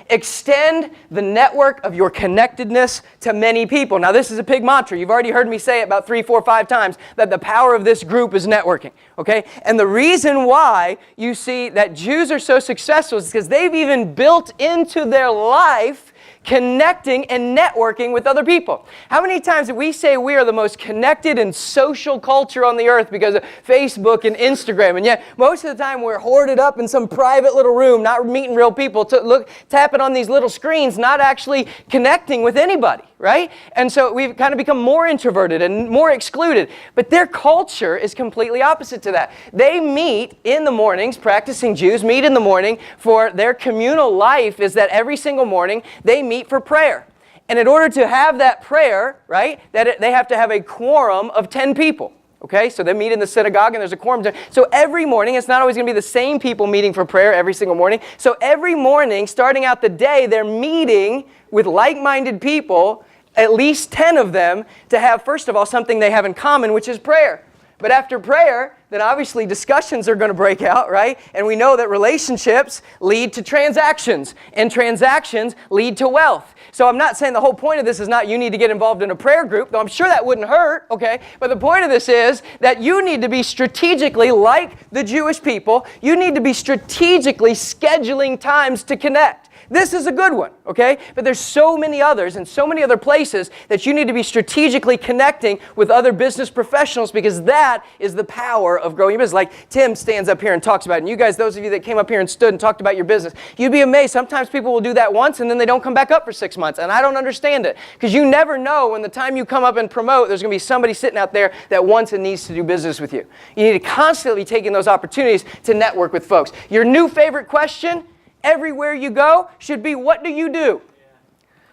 Extend the network of your connectedness to many people. Now, this is a big mantra. You've already heard me say it about 3, 4, 5 times that the power of this group is networking, okay? And the reason why you see that Jews are so successful is because they've even built into their life connecting and networking with other people. How many times did we say we are the most connected and social culture on the earth because of Facebook and Instagram? And yet, most of the time we're hoarded up in some private little room, not meeting real people, tapping on these little screens, not actually connecting with anybody, right? And so we've kind of become more introverted and more excluded. But their culture is completely opposite to that. They meet in the mornings, practicing Jews meet in the morning for their communal life is that every single morning they meet for prayer. And in order to have that prayer, right, they have to have a quorum of 10 people. Okay, so they meet in the synagogue and there's a quorum. So every morning, it's not always going to be the same people meeting for prayer every single morning. So every morning, starting out the day, they're meeting with like-minded people, at least 10 of them, to have, first of all, something they have in common, which is prayer. But after prayer, then obviously discussions are going to break out, right? And we know that relationships lead to transactions, and transactions lead to wealth. So I'm not saying the whole point of this is not you need to get involved in a prayer group, though I'm sure that wouldn't hurt, okay? But the point of this is that you need to be strategically, like the Jewish people, you need to be strategically scheduling times to connect. This is a good one, okay? But there's so many others and so many other places that you need to be strategically connecting with other business professionals because that is the power of growing your business. Like Tim stands up here and talks about it. And you guys, those of you that came up here and stood and talked about your business, you'd be amazed. Sometimes people will do that once and then they don't come back up for 6 months. And I don't understand it because you never know when the time you come up and promote, there's going to be somebody sitting out there that wants and needs to do business with you. You need to constantly be taking those opportunities to network with folks. Your new favorite question everywhere you go should be, what do you do?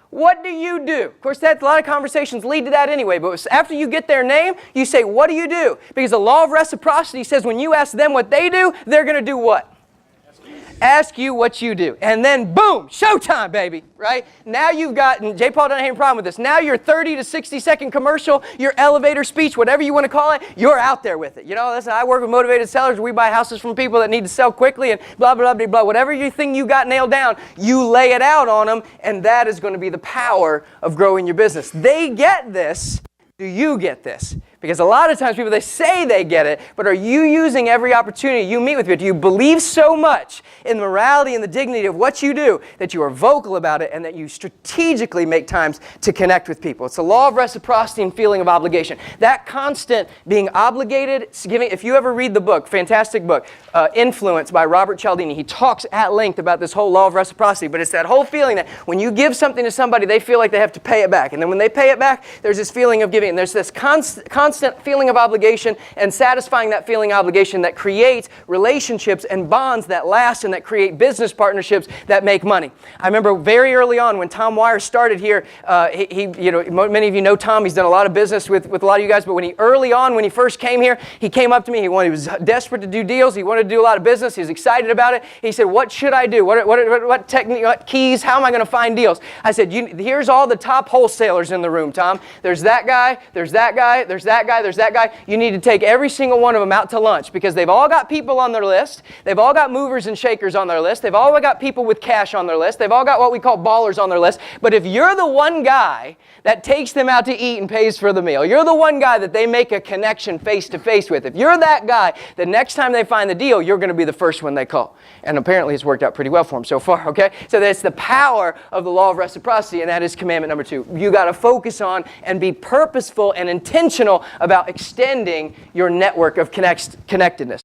What do you do? Of course, a lot of conversations lead to that anyway, but after you get their name, you say, what do you do? Because the law of reciprocity says when you ask them what they do, they're going to do what? Ask you what you do. And then, boom, showtime, baby, right? Now you've got, and J. Paul doesn't have a problem with this, now your 30 to 60 second commercial, your elevator speech, whatever you want to call it, you're out there with it. You know, listen, I work with motivated sellers. We buy houses from people that need to sell quickly and blah, blah, blah, blah. Whatever you think you got nailed down, you lay it out on them, and that is going to be the power of growing your business. They get this. Do you get this? Because a lot of times people, they say they get it, but are you using every opportunity you meet with people? Do you believe so much in the morality and the dignity of what you do that you are vocal about it and that you strategically make times to connect with people? It's the law of reciprocity and feeling of obligation. That constant being obligated, giving. If you ever read the book, fantastic book, Influence by Robert Cialdini, he talks at length about this whole law of reciprocity, but it's that whole feeling that when you give something to somebody, they feel like they have to pay it back. And then when they pay it back, there's this feeling of giving. And there's this constant feeling of obligation and satisfying that feeling of obligation that creates relationships and bonds that last and that create business partnerships that make money. I remember very early on when Tom Wire started here, many of you know Tom, he's done a lot of business with a lot of you guys, but when he first came here, he came up to me, he was desperate to do deals, he wanted to do a lot of business, he was excited about it. He said, what should I do? What technique, what keys, how am I going to find deals? I said, here's all the top wholesalers in the room, Tom. There's that guy, there's that guy, there's that guy, there's that guy. You need to take every single one of them out to lunch because they've all got people on their list. They've all got movers and shakers on their list. They've all got people with cash on their list. They've all got what we call ballers on their list. But if you're the one guy that takes them out to eat and pays for the meal, you're the one guy that they make a connection face to face with. If you're that guy, the next time they find the deal, you're going to be the first one they call. And apparently it's worked out pretty well for them so far, okay? So that's the power of the law of reciprocity, and that is commandment number 2. You got to focus on and be purposeful and intentional about extending your network of connectedness.